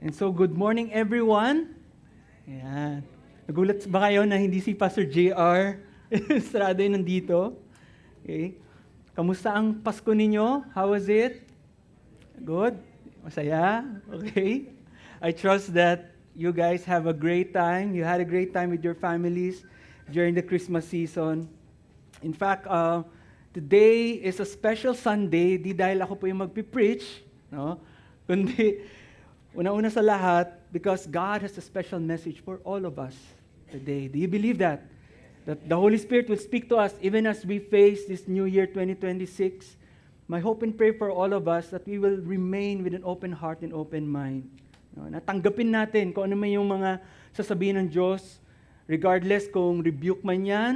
And so, good morning everyone. Ayan. Nagulat ba kayo na hindi si Pastor JR Estrada yung nandito? Okay. Kamusta ang Pasko ninyo? How was it? Good? Masaya? Okay. I trust that you guys have a great time. You had a great time with your families during the Christmas season. In fact, today is a special Sunday, di dahil ako po yung magpipreach, no? Kundi, una-una sa lahat, because God has a special message for all of us today. Do you believe that? That the Holy Spirit will speak to us even as we face this new year 2026. My hope and prayer for all of us that we will remain with an open heart and open mind. No? Natanggapin natin kung ano man yung mga sasabihin ng Diyos, regardless kung rebuke man yan,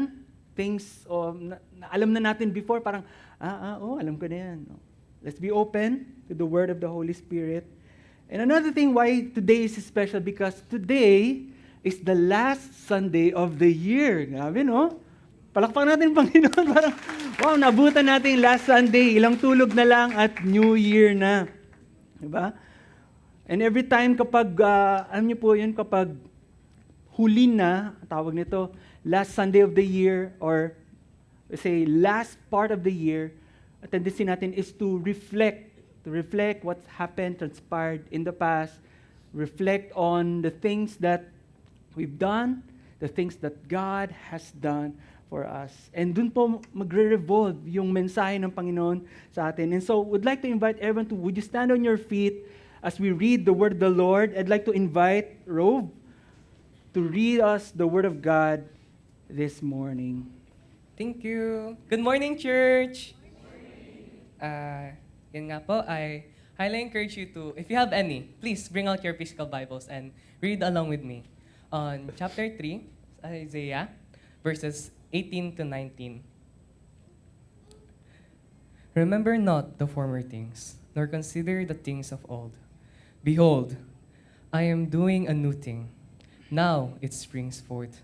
things na alam na natin before, parang, alam ko na yan. No? Let's be open to the Word of the Holy Spirit. And another thing why today is special, because today is the last Sunday of the year. Grabe, no? Palakpakan natin, Panginoon. Parang, wow, nabutan natin yung last Sunday. Ilang tulog na lang at New Year na. Diba? And every time kapag, alam niyo po yun, kapag huli na, tawag nito, last Sunday of the year, or say, last part of the year, a tendency natin is to reflect what's happened, transpired in the past, reflect on the things that we've done, the things that God has done for us. And dun po magre-revolve yung mensahe ng Panginoon sa atin. And so, would like to invite everyone to, would you stand on your feet as we read the Word of the Lord? I'd like to invite Rove to read us the Word of God this morning. Thank you. Good morning, church. Yun nga po, I highly encourage you to, if you have any, please bring out your physical Bibles and read along with me on chapter 3, Isaiah, verses 18 to 19. Remember not the former things, nor consider the things of old. Behold, I am doing a new thing. Now it springs forth.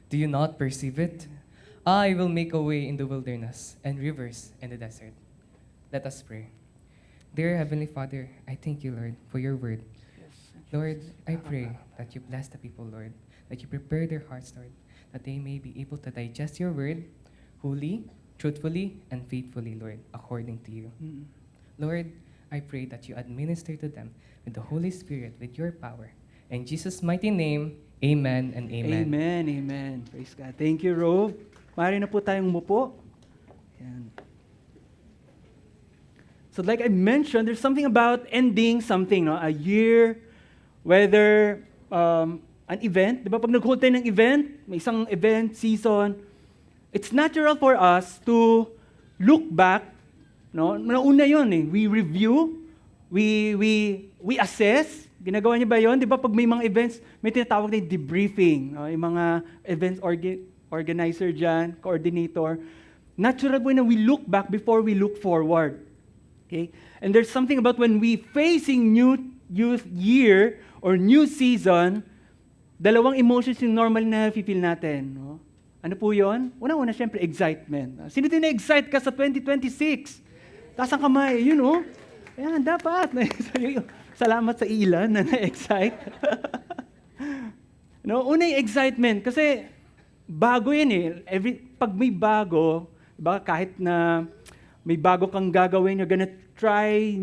Do you not perceive it? I will make a way in the wilderness and rivers in the desert. Let us pray. Dear Heavenly Father, I thank you, Lord, for your word. Lord, I pray that you bless the people, Lord, that you prepare their hearts, Lord, that they may be able to digest your word wholly, truthfully, and faithfully, Lord, according to you. Lord, I pray that you administer to them with the Holy Spirit, with your power. In Jesus' mighty name, amen and amen. Amen, amen. Praise God. Thank you, Rove. Maaari na po tayong umupo. Yan. So like I mentioned, there's something about ending something, no? A year, whether an event, di ba? Pag nag-hold tayo ng event, may isang event, season, it's natural for us to look back, no? Nauna yun eh. We review, we assess. Ginagawa niyo ba yun? Di ba pag may mga events, may tinatawag na debriefing. No? Yung mga events organizer dyan, coordinator. Natural po na we look back before we look forward. Okay? And there's something about when we facing new youth year or new season, dalawang emotions yung normal na feel natin. No? Ano po yun? Una-una, syempre, excitement. Sino din na-excite ka sa 2026? Taas ang kamay, yun o. Ayan, dapat. Salamat sa ilan na na-excite. No, una yung excitement. Kasi bago yan eh. Pag may bago, diba, kahit na may bago kang gagawin, you're gonna try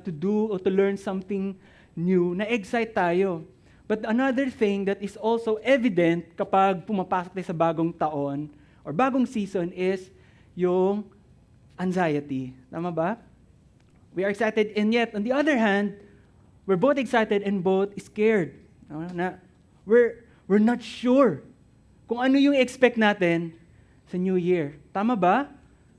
to do or to learn something new, na-excite tayo. But another thing that is also evident kapag pumapasok tayo sa bagong taon or bagong season is yung anxiety. Tama ba? We are excited, and yet, on the other hand, we're both excited and both scared. We're not sure kung ano yung expect natin sa New Year. Tama ba?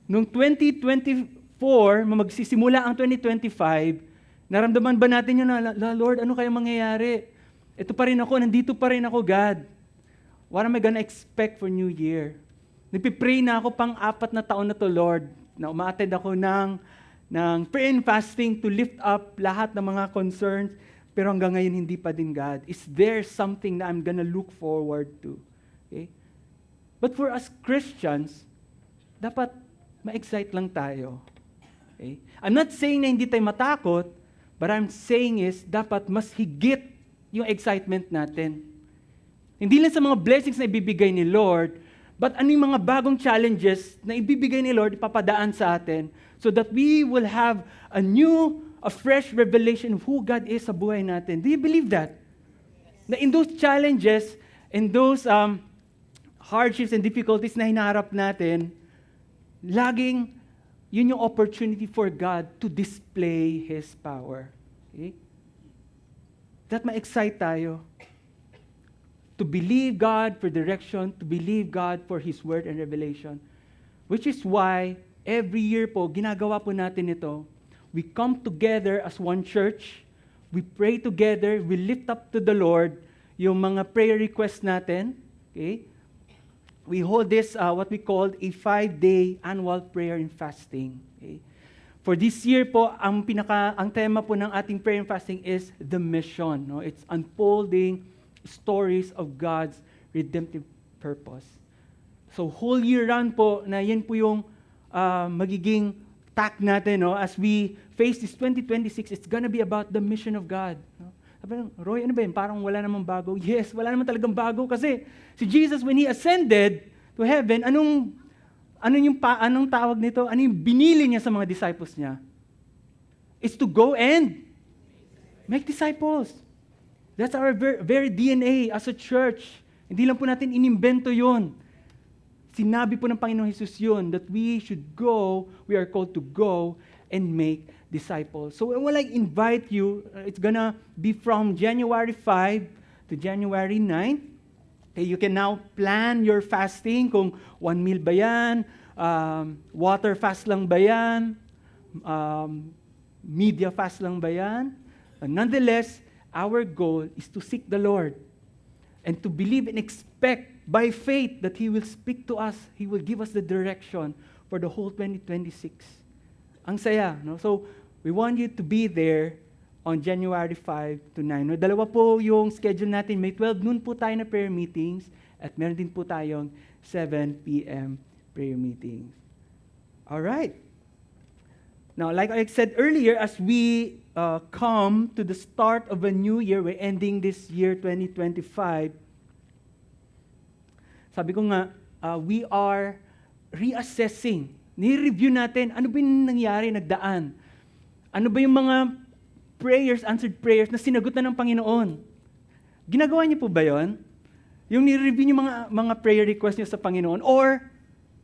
Noong 2024, magsisimula ang 2025, naramdaman ba natin yun na, Lord, ano kaya mangyayari? Ito pa rin ako, nandito pa rin ako, God. What am I gonna expect for New Year? Nagpipray na ako pang 4 na taon na to, Lord, na umaattend ako ng prayer and fasting to lift up lahat ng mga concerns, pero hanggang ngayon hindi pa din, God. Is there something na I'm gonna look forward to? Okay? But for us Christians, dapat ma-excite lang tayo. Okay? I'm not saying na hindi tayo matakot, But I'm saying is, dapat mas higit yung excitement natin. Hindi lang sa mga blessings na ibibigay ni Lord, but ano yung mga bagong challenges na ibibigay ni Lord, ipapadaan sa atin, so that we will have a fresh revelation of who God is sa buhay natin. Do you believe that? Na in those challenges, in those hardships and difficulties na hinaharap natin, laging yun yung opportunity for God to display His power. Okay? That ma-excite tayo. To believe God for direction, to believe God for His word and revelation. Which is why, every year po, ginagawa po natin ito. We come together as one church, we pray together, we lift up to the Lord yung mga prayer requests natin. Okay? We hold this, what we call a 5-day annual prayer and fasting. Okay? For this year po, ang tema po ng ating prayer and fasting is the mission. No? It's unfolding stories of God's redemptive purpose. So whole year round po, na yan po yung magiging tack natin. No? As we face this 2026, it's gonna be about the mission of God. No? Sabi ng, Roy, ano ba yun? Parang wala namang bago. Yes, wala naman talagang bago kasi si Jesus, when He ascended to heaven, anong tawag nito? Ano yung binili Niya sa mga disciples Niya? It's to go and make disciples. That's our very DNA as a church. Hindi lang po natin inimbento yun. Sinabi po ng Panginoong Jesus yun, that we should go, we are called to go and make disciples. So when I invite you, it's gonna be from January 5 to January 9. Okay, you can now plan your fasting kung 1 meal ba yan, water fast lang ba yan, media fast lang ba yan. Nonetheless, our goal is to seek the Lord and to believe and expect by faith that He will speak to us, He will give us the direction for the whole 2026. Ang saya, no? So, we want you to be there on January 5 to 9. No, dalawa po yung schedule natin. May 12 noon po tayo na prayer meetings at meron din po tayong 7 p.m. prayer meetings. Alright. Now, like I said earlier, as we come to the start of a new year, we're ending this year 2025, sabi ko nga, we are reassessing. Ni-review natin, ano ba yung nangyari, nagdaan? Ano ba yung mga prayers, answered prayers na sinagot na ng Panginoon? Ginagawa niyo po ba yun? Yung ni-review niyo mga prayer requests niyo sa Panginoon, or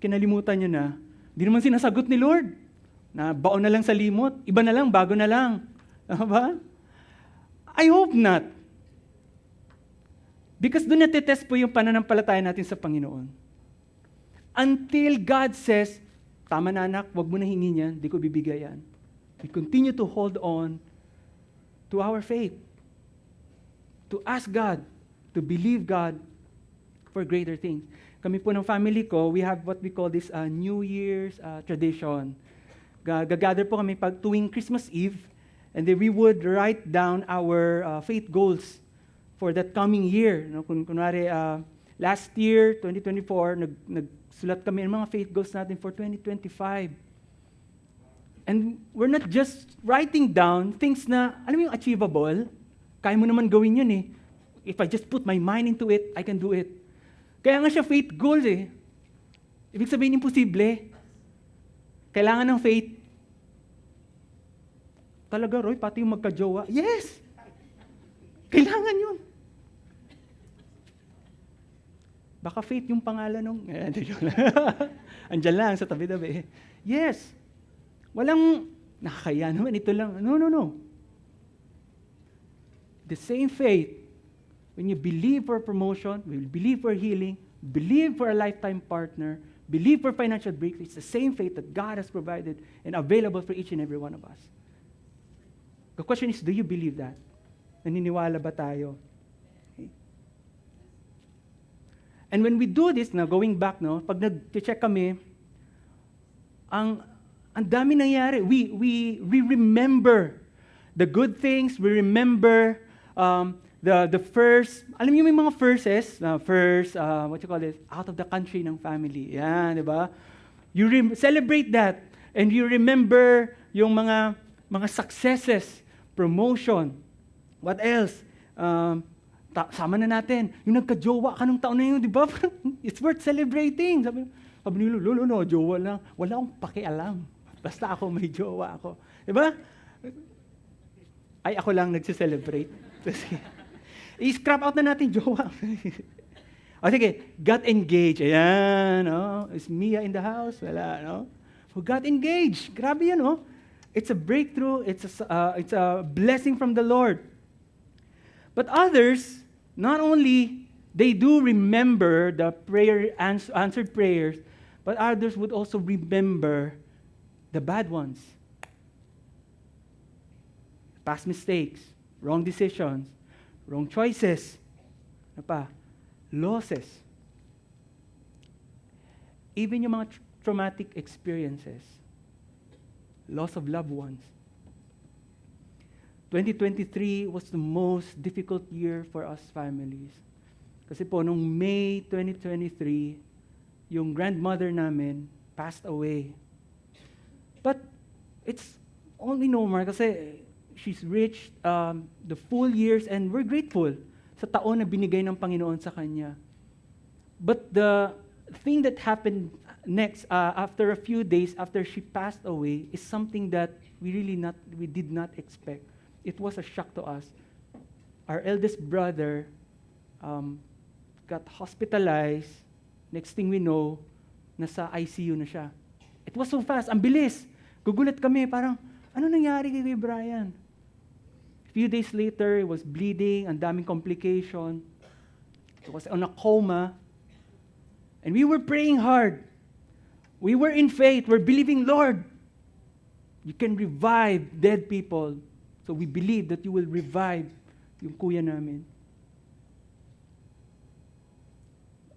kinalimutan niyo na, di naman sinasagot ni Lord, na baon na lang sa limot, iba na lang, bago na lang. Tama ba? I hope not. Because doon natitest po yung pananampalataya natin sa Panginoon. Until God says, tama na anak, wag mo na hingin yan, di ko bibigay yan. We continue to hold on to our faith. To ask God, to believe God for greater things. Kami po ng family ko, we have what we call this New Year's tradition. Gagather po kami pag tuwing Christmas Eve, and then we would write down our faith goals for that coming year. No, kunwari, last year, 2024, nagsulat kami ng mga faith goals natin for 2025. And we're not just writing down things na, alam mo yung achievable, kaya mo naman gawin yun eh. If I just put my mind into it, I can do it. Kaya nga siya faith goals eh. Ibig sabihin, imposible. Kailangan ng faith. Talaga, Roy, pati yung magka-jowa. Yes! Kailangan yun. Baka faith yung pangalan nung... Andyan lang sa tabi-tabi. Yes! Walang nakakaya naman, ito lang. No. The same faith, when you believe for promotion, will believe for healing, believe for a lifetime partner, believe for financial breakthrough, it's the same faith that God has provided and available for each and every one of us. The question is, do you believe that? Naniniwala ba tayo? Okay. And when we do this, now going back, no, pag nag-check kami, ang dami nangyari. We remember the good things. We remember the first, alam niyo may mga verses, what you call it, out of the country ng family. Yan, di ba? You celebrate that. And you remember yung mga successes, promotion. What else? Sama na natin. Yung nagka-jowa ka nung taon na yun, di ba? It's worth celebrating. Sabi nila, lolo, no, jowa lang. Wala akong pakialam. Basta ako may jowa ako. Di ba? Ay, ako lang nagse-celebrate. I-scrap out na natin jowa. O sige, got engaged. Ayan, no? Is Mia in the house? Wala, no? Who got engaged? Grabe yan, no? It's a breakthrough. It's a blessing from the Lord. But others, not only they do remember the answered prayers, but others would also remember the bad ones. Past mistakes, wrong decisions, wrong choices, ano pa? Losses. Even yung mga traumatic experiences, loss of loved ones. 2023 was the most difficult year for us families. Kasi po, nung May 2023, yung grandmother namin passed away. But it's only normal kasi she's reached the full years and we're grateful sa taon na binigay ng Panginoon sa kanya. But the thing that happened next, after a few days after she passed away, is something that we did not expect. It was a shock to us. Our eldest brother got hospitalized. Next thing we know, nasa ICU na siya. It was so fast, ang bilis. Gugulat kami, parang, ano nangyari kay Brian? A few days later, he was bleeding, ang daming complication. He was on a coma. And we were praying hard. We were in faith. We're believing, Lord, you can revive dead people. So we believe that you will revive yung kuya namin.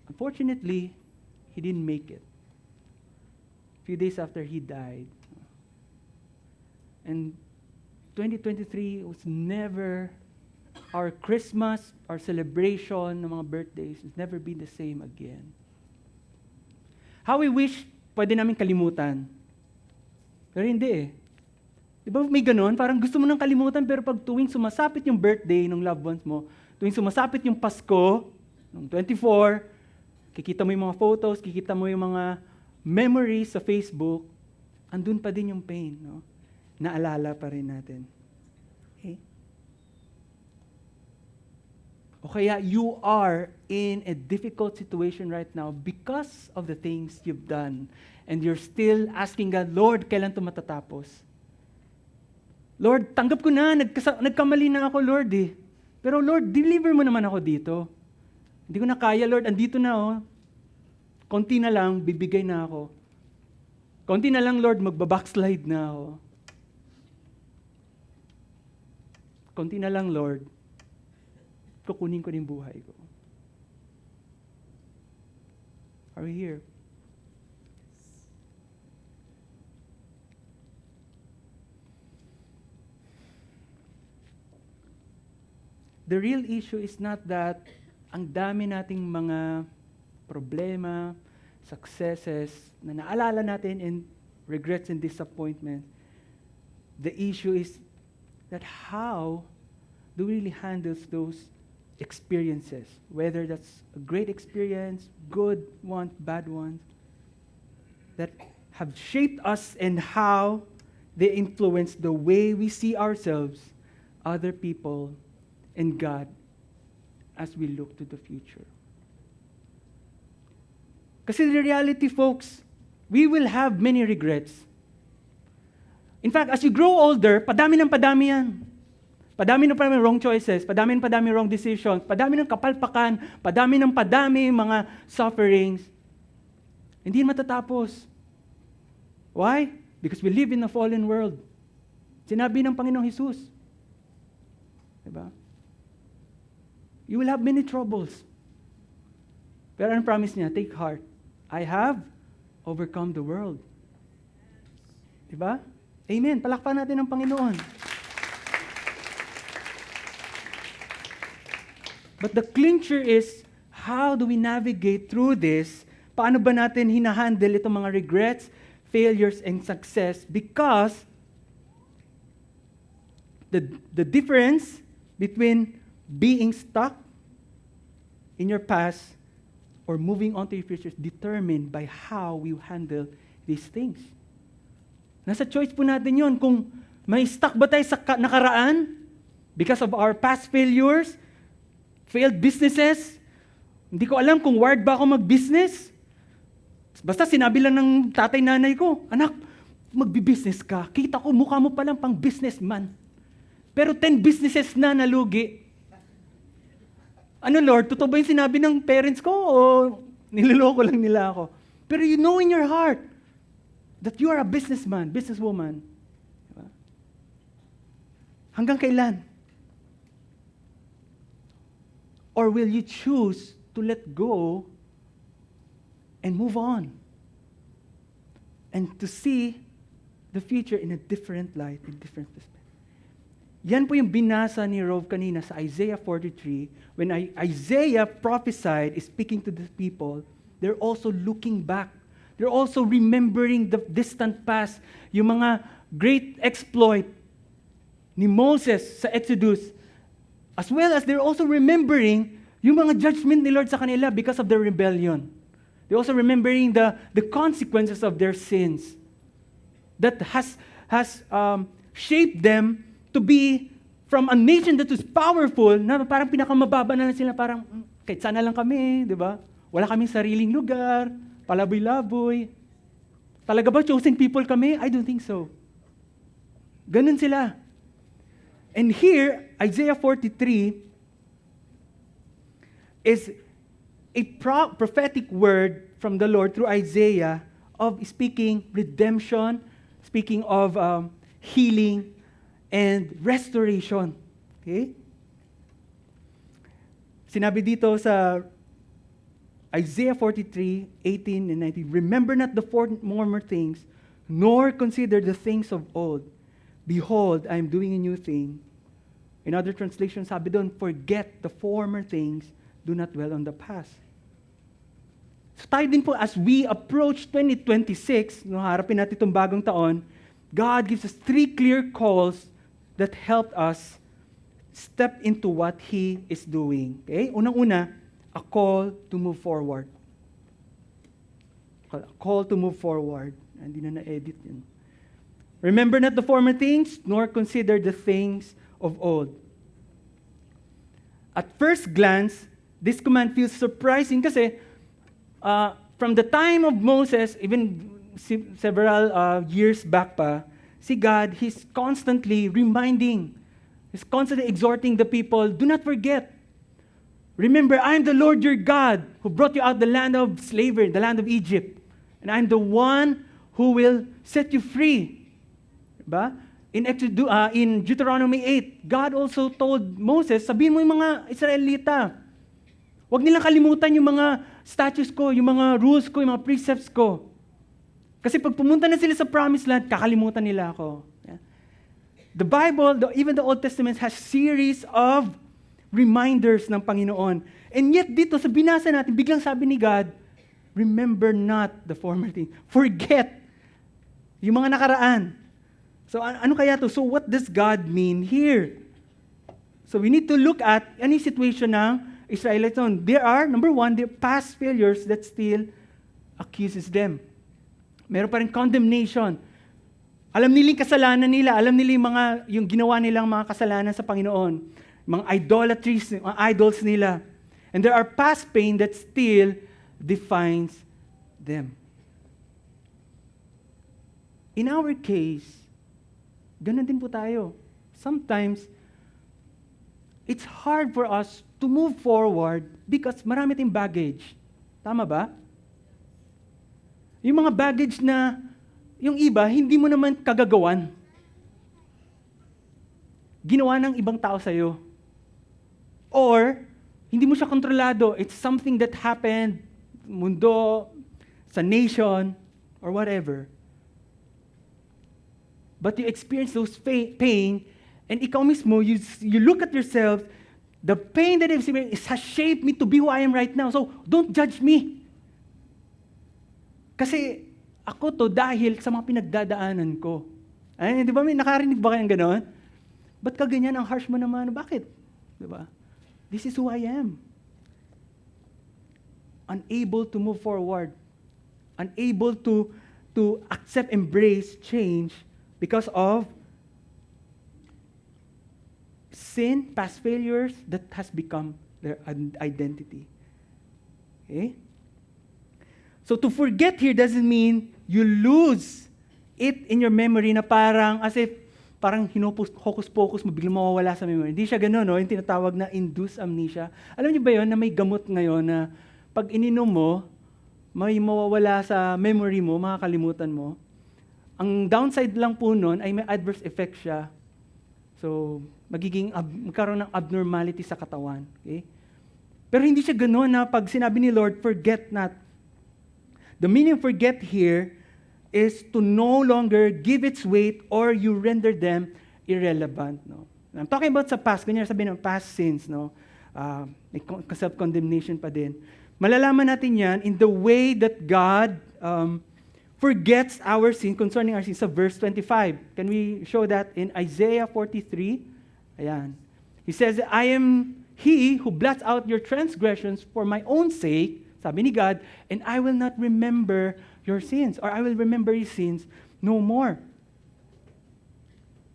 Unfortunately, he didn't make it. A few days after he died. And 2023 was never, our Christmas, our celebration ng mga birthdays has never been the same again. How we wish pwede namin kalimutan. Pero hindi eh. Di ba may ganon? Parang gusto mo nang kalimutan pero pag tuwing sumasapit yung birthday ng loved ones mo, tuwing sumasapit yung Pasko, ng 24, kikita mo yung mga photos, kikita mo yung mga memories sa Facebook, andun pa din yung pain, no? Naalala pa rin natin. Okay? O kaya you are in a difficult situation right now because of the things you've done. And you're still asking God, Lord, kailan ito matatapos? Lord, tanggap ko na, nagkamali na ako, Lord eh. Pero Lord, deliver mo naman ako dito. Hindi ko na kaya, Lord, andito na oh. Konti na lang, bibigay na ako. Konti na lang, Lord, magbabackslide na ako. Konti na lang, Lord, kukunin ko din buhay ko. Are we here? The real issue is not that ang dami nating mga problema, successes, na naalala natin and regrets and disappointment. The issue is that how do we really handle those experiences, whether that's a great experience, good one, bad ones, that have shaped us and how they influence the way we see ourselves, other people, and God as we look to the future. Kasi the reality, folks, we will have many regrets. In fact, as you grow older, padami yan. Padami wrong choices, padami wrong decisions, padami ng kapalpakan, padami mga sufferings. Hindi matatapos. Why? Because we live in a fallen world. Sinabi ng Panginoong Jesus. Diba? You will have many troubles. Pero ang promise niya, take heart. I have overcome the world. Diba? Amen. Palakpan natin ang Panginoon. But the clincher is, how do we navigate through this? Paano ba natin hinahandle itong mga regrets, failures, and success? Because the difference between being stuck in your past or moving on to your future is determined by how we handle these things. Nasa choice po natin yun. Kung may stuck ba tayo sa nakaraan because of our past failures, failed businesses, hindi ko alam kung wired ba ako mag-business. Basta sinabi lang ng tatay-nanay ko, anak, magbi-business ka. Kita ko, mukha mo palang pang businessman. Pero 10 businesses na nalugi. Ano Lord, totoo ba yung sinabi ng parents ko o niloloko lang nila ako? Pero you know in your heart that you are a businessman, businesswoman. Diba? Hanggang kailan? Or will you choose to let go and move on? And to see the future in a different light, in different perspective. Yan po yung binasa ni Rove kanina sa Isaiah 43. When Isaiah prophesied, speaking to the people, they're also looking back. They're also remembering the distant past, yung mga great exploit ni Moses sa Exodus, as well as they're also remembering yung mga judgment ni Lord sa kanila because of their rebellion. They're also remembering the consequences of their sins that has shaped them to be from a nation that was powerful, na parang pinakamababa na lang sila, parang kahit sana lang kami, di ba? Wala kaming sariling lugar, palaboy-laboy. Talaga ba chosen people kami? I don't think so. Ganun sila. And here, Isaiah 43 is a prophetic word from the Lord through Isaiah of speaking redemption, speaking of healing, and restoration. Okay? Sinabi dito sa Isaiah 43, 18 and 19, remember not the former things, nor consider the things of old. Behold, I am doing a new thing. In other translations, sabi doon, forget the former things, do not dwell on the past. So tayo din po, as we approach 2026, harapin natin itong bagong taon, God gives us 3 clear calls that help us step into what He is doing. Okay? Unang-una, a call to move forward. A call to move forward. Hindi na na-edit yun. Remember not the former things, nor consider the things of old. At first glance, this command feels surprising kasi from the time of Moses, even several years back pa, si God, He's constantly reminding, He's constantly exhorting the people, do not forget. Remember, I am the Lord your God who brought you out the land of slavery, the land of Egypt. And I'm the one who will set you free. Diba? In Deuteronomy 8, God also told Moses, sabihin mo yung mga Israelita, huwag nilang kalimutan yung mga statutes ko, yung mga rules ko, yung mga precepts ko. Kasi pag pumunta na sila sa promised land, kakalimutan nila ako. Yeah? The Bible, even the Old Testament, has series of reminders ng Panginoon. And yet dito sa binasa natin, biglang sabi ni God, remember not the former thing. Forget yung mga nakaraan. So ano kaya to? So what does God mean here? So we need to look at any situation ng Israelites. There are, number one, the past failures that still accuses them. Meron pa rin condemnation. Alam nila yung kasalanan nila. Alam nila yung ginawa nilang mga kasalanan sa Panginoon. Mga idolatries, mga idols nila. And there are past pain that still defines them. In our case, ganun din po tayo. Sometimes, it's hard for us to move forward because marami tayong baggage. Tama ba? Yung mga baggage na, yung iba, hindi mo naman kagagawan. Ginawa ng ibang tao sa'yo. Or, hindi mo siya kontrolado. It's something that happened, mundo, sa nation, or whatever. But you experience those pain, and ikaw mismo, you look at yourself, the pain that I've experienced has shaped me to be who I am right now. So, don't judge me. Kasi, ako to dahil sa mga pinagdadaanan ko. Ay, di ba, may nakarinig ba kayong gano'n? Ba't ka ganyan? Ang harsh mo naman. Bakit? Diba? This is who I am. Unable to move forward. Unable to accept, embrace, change because of sin, past failures that has become their identity. Okay? So to forget here doesn't mean you lose it in your memory na parang as if parang hocus-pocus mo, biglang mawawala sa memory. Hindi siya gano'n, no? Yung tinatawag na induced amnesia. Alam niyo ba yun na may gamot ngayon na pag ininom mo, may mawawala sa memory mo, makakalimutan mo. Ang downside lang po nun ay may adverse effect siya. So, magkaroon ng abnormality sa katawan. Okay? Pero hindi siya gano'n na pag sinabi ni Lord, forget not. The meaning of forget here is to no longer give its weight or you render them irrelevant. No? I'm talking about sa past. Ganyan sabihin ng past sins. No? May self-condemnation pa din. Malalaman natin yan in the way that God forgets our sin concerning our sins sa verse 25. Can we show that in Isaiah 43? Ayan. He says, I am He who blots out your transgressions for my own sake, sabi ni God, and I will not remember your sins, or I will remember your sins no more.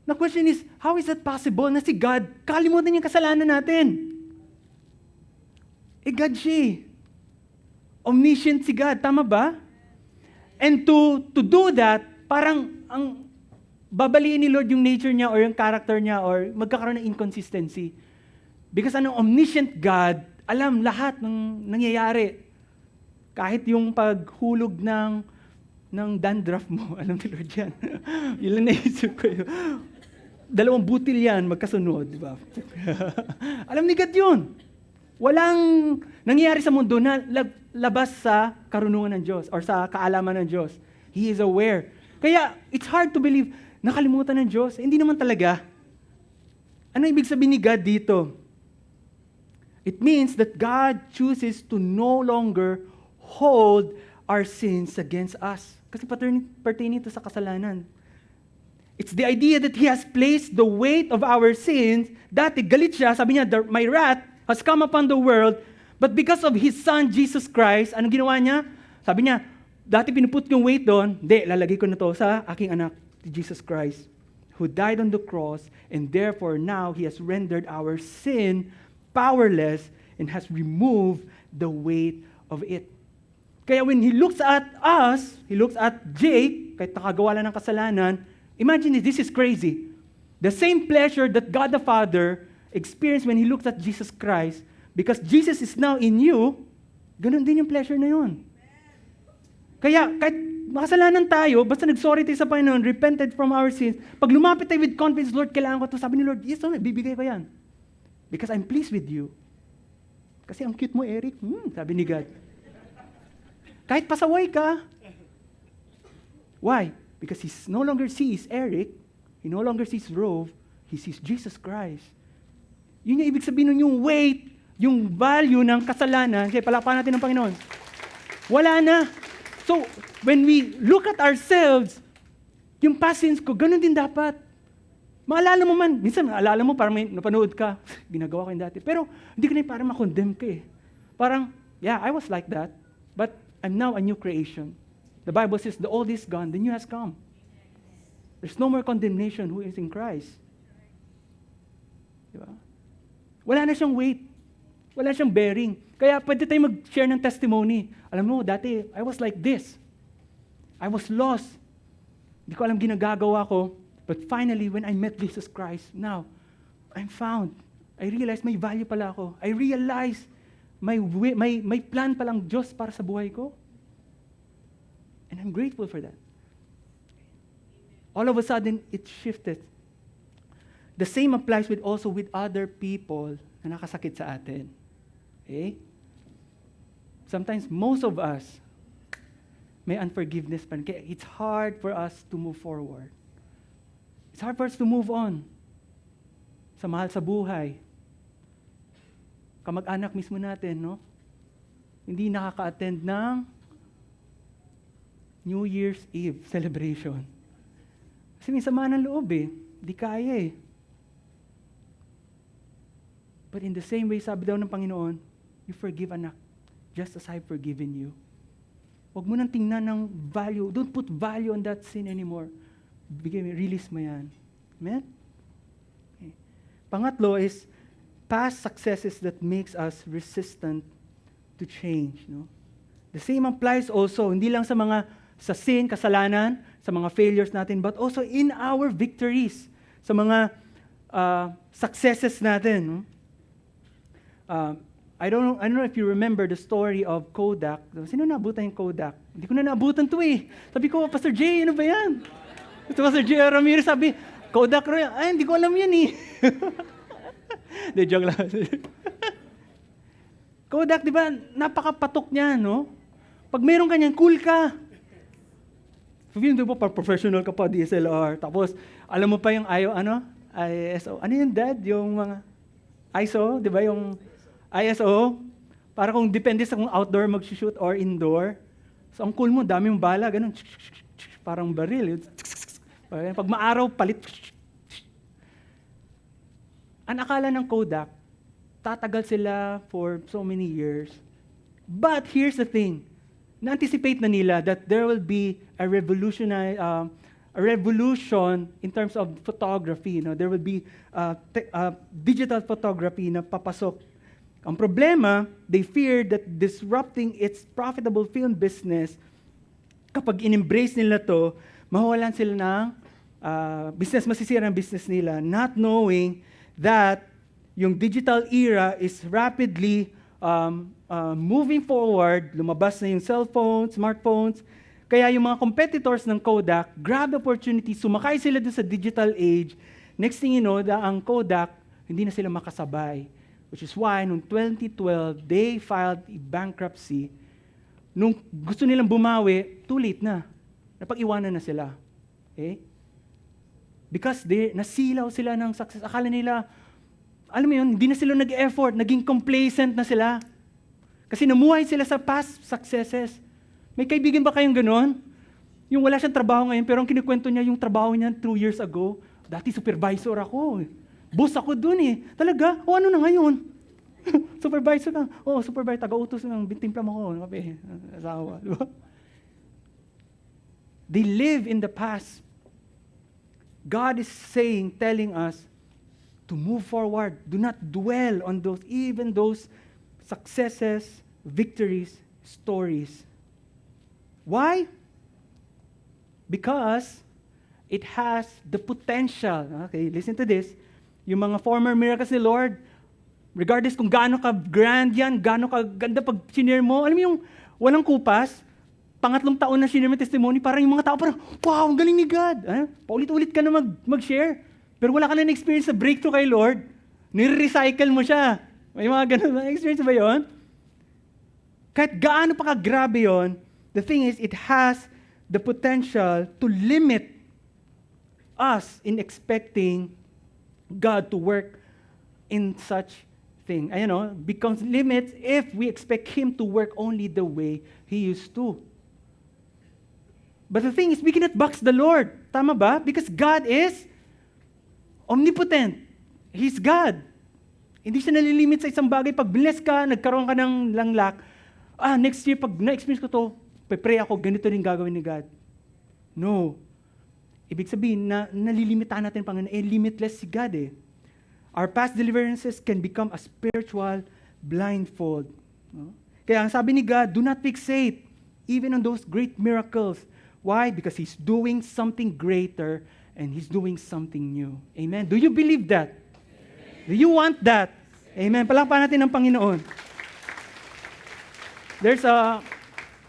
The question is, how is that possible na si God, kalimutan yung kasalanan natin? God siya. Omniscient si God, tama ba? And to do that, parang ang babaliin ni Lord yung nature niya or yung character niya or magkakaroon ng inconsistency. Because omniscient God, alam lahat ng nangyayari. Kahit yung paghulog ng dandruff mo, alam ni Lord yan. Yun lang naisip ko yun. 2 butil yan, magkasunod, di ba? Alam ni God yun. Walang nangyayari sa mundo na labas sa karunungan ng Diyos or sa kaalaman ng Diyos. He is aware. Kaya, it's hard to believe, nakalimutan ng Diyos. Hindi naman talaga. Ano ibig sabihin ni God dito? It means that God chooses to no longer hold our sins against us. Kasi pertaining to sa kasalanan. It's the idea that He has placed the weight of our sins. Dati, galit siya. Sabi niya, my wrath has come upon the world, but because of His Son, Jesus Christ, anong ginawa niya? Sabi niya, dati pinuput yung weight doon, lalagay ko na to sa aking anak, Jesus Christ, who died on the cross, and therefore now He has rendered our sin powerless and has removed the weight of it. Kaya when He looks at us, He looks at Jake, kahit nakagawa lang ng kasalanan, imagine this is crazy. The same pleasure that God the Father experienced when He looks at Jesus Christ, because Jesus is now in you, ganun din yung pleasure na yun. Kaya, kahit makasalanan tayo, basta nag-sorry tayo sa Panginoon, repented from our sins, pag lumapit tayo with confidence, Lord, kailangan ko ito. Sabi ni Lord, yes, bibigay ko yan. Because I'm pleased with you. Kasi ang cute mo, Eric. Sabi ni God. Kahit pasaway ka. Why? Because He no longer sees Eric, He no longer sees Rove, He sees Jesus Christ. Yun yung ibig sabihin nun, yung weight, yung value ng kasalanan. Kaya palakpakan natin ng Panginoon. Wala na. So, when we look at ourselves, yung past sins ko, ganun din dapat. Maalala mo man, minsan maalala mo, parang may napanood ka, ginagawa ko yung dati. Pero, hindi ka na yung parang makondemn ka eh. Parang, yeah, I was like that, but I'm now a new creation. The Bible says, the old is gone, the new has come. There's no more condemnation who is in Christ. Diba? Wala na siyang weight. Wala siyang bearing. Kaya pwede tayo mag-share ng testimony. Alam mo, dati, I was like this. I was lost. Hindi ko alam ginagagawa ko. But finally, when I met Jesus Christ, now, I'm found. I realized may value pala ako. I realized may plan palang Diyos para sa buhay ko. And I'm grateful for that. All of a sudden, it shifted. The same applies also with other people na nakasakit sa atin. Okay? Sometimes, most of us may unforgiveness pa. Kaya it's hard for us to move forward. It's hard for us to move on sa mahal sa buhay. Kamag-anak mismo natin, no? Hindi nakaka-attend ng New Year's Eve celebration. Kasi may sama ng loob eh. Di kaya eh. But in the same way, sabi daw ng Panginoon, you forgive anak, just as I've forgiven you. Huwag mo nang tingnan ng value. Don't put value on that sin anymore. Release mo yan. Amen? Okay. Pangatlo is, past successes that makes us resistant to change. No? The same applies also, hindi lang sa sin, kasalanan, sa mga failures natin, but also in our victories, sa mga successes natin. No? I don't know if you remember the story of Kodak. Sino naabutan yung Kodak? Hindi ko na naabutan to eh. Sabi ko, Pastor Jay, ano ba yan? Ito Pastor Jay Ramirez sabi, Kodak Roy. Ay, hindi ko alam yan eh. De, joke lang. Kodak, di ba, napakapatok niya, no? Pag meron ka niyan, cool ka. Sabihin, di ba, professional ka pa, DSLR. Tapos, alam mo pa yung ISO. Ano yung dad? Yung mga ISO, di ba, yung ISO, para kung depende sa kung outdoor mag-shoot or indoor. So, ang cool mo, dami mong bala, ganun. Parang baril. Pag maaraw, palit. Ang akala ng Kodak, tatagal sila for so many years. But here's the thing. Na-anticipate na nila that there will be a revolution in terms of photography. No? There will be digital photography na papasok. Ang problema, they feared that disrupting its profitable film business, kapag in-embrace nila to, mawawalan sila ng business, masisira ang business nila, not knowing that yung digital era is rapidly moving forward, lumabas na yung cellphones, smartphones, kaya yung mga competitors ng Kodak, grab the opportunity, sumakay sila doon sa digital age, next thing you know, ang Kodak, hindi na sila makasabay. Which is why, noong 2012, they filed a bankruptcy. Nung gusto nilang bumawi, too late na. Napag-iwanan na sila. Okay? Because nasilaw sila ng success. Akala nila, alam mo yun, hindi na sila nag-effort, naging complacent na sila. Kasi namuhay sila sa past successes. May kaibigan ba kayong ganon? Yung wala siyang trabaho ngayon, pero ang kinikwento niya yung trabaho niya 2 years ago, dati supervisor ako. Boss ako dun eh. Talaga? O ano na ngayon? Supervisor ka. Oh, supervisor. Taga-utos ng bintimpla mo ko. Kape. Asawa. Diba? They live in the past. God is telling us to move forward. Do not dwell on even those successes, victories, stories. Why? Because it has the potential. Okay, listen to this. Yung mga former miracles ni Lord, regardless kung gaano ka grand yan, gaano ka ganda pag sinare mo, alam mo yung walang kupas, pangatlong taon na sinare mo testimony, parang yung mga tao parang, wow, ang galing ni God. Paulit-ulit ka na mag-share. Pero wala ka na na-experience sa breakthrough kay Lord, nire-recycle mo siya. May mga ganun, experience ba yun? Kahit gaano pa ka-grabe yun, the thing is, it has the potential to limit us in expecting God to work in such thing. Becomes limits if we expect Him to work only the way He used to. But the thing is, we cannot box the Lord. Tama ba? Because God is omnipotent. He's God. Hindi siya nalilimit sa isang bagay. Pag bless ka, nagkaroon ka ng langlak, next year, pag na-experience ko to, pray ako, ganito rin gagawin ni God. No. Ibig sabihin na nalilimitahan natin, Panginoon, limitless si God eh. Our past deliverances can become a spiritual blindfold. No? Kaya ang sabi ni God, do not fixate even on those great miracles. Why? Because He's doing something greater and He's doing something new. Amen? Do you believe that? Amen. Do you want that? Amen. Palakpakan natin ang Panginoon.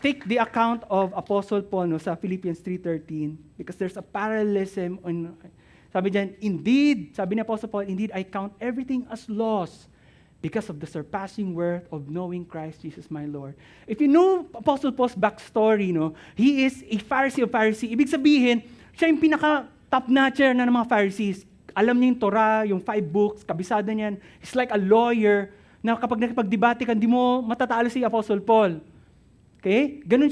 Take the account of Apostle Paul sa Philippians 3:13 because there's a parallelism sabi diyan, indeed, sabi ni Apostle Paul, indeed I count everything as loss because of the surpassing worth of knowing Christ Jesus my Lord. If you know Apostle Paul's backstory, he is a Pharisee of Pharisee. Ibig sabihin, siya yung pinaka-top-notcher na ng mga Pharisees. Alam niya yung Torah, yung 5 books, kabisado niyan. He's like a lawyer na kapag nakipag-debate ka, hindi mo matatalo si Apostle Paul. Okay? Ganun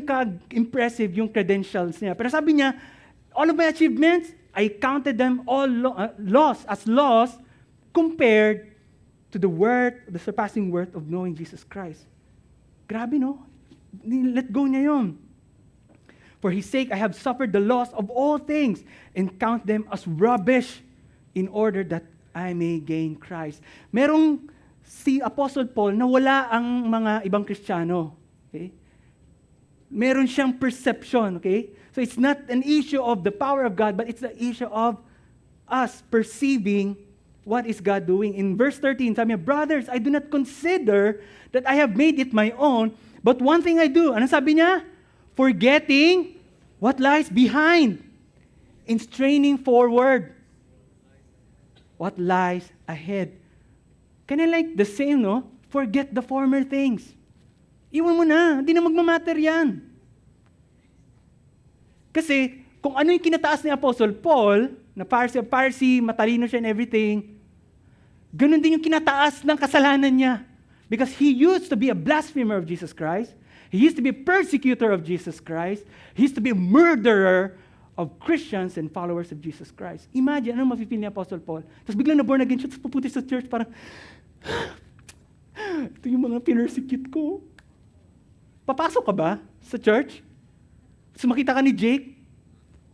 ka-impressive yung credentials niya. Pero sabi niya, all of my achievements, I counted them all loss compared to the surpassing worth of knowing Jesus Christ. Grabe, no? Let go niya yun. For His sake, I have suffered the loss of all things and count them as rubbish in order that I may gain Christ. Merong si Apostle Paul na wala ang mga ibang Kristiyano. Okay? Meron siyang perception. Okay? So it's not an issue of the power of God, but it's the issue of us perceiving what is God doing. In verse 13, sabi niya, brothers, I do not consider that I have made it my own, but one thing I do. Ano sabi niya? Forgetting what lies behind and straining forward what lies ahead. Kind of like the same, no? Forget the former things. Iwan mo na. Hindi na magmamatter yan. Kasi, kung ano yung kinataas ni Apostle Paul, na Pharisee, matalino siya and everything, ganun din yung kinataas ng kasalanan niya. Because he used to be a blasphemer of Jesus Christ. He used to be a persecutor of Jesus Christ. He used to be a murderer of Christians and followers of Jesus Christ. Imagine, anong mapipil ni Apostle Paul? Tapos biglang na born again siya, tapos pupunta sa church, parang, ito yung mga pinersecute ko. Papasok ka ba sa church? Tapos makita ka ni Jake,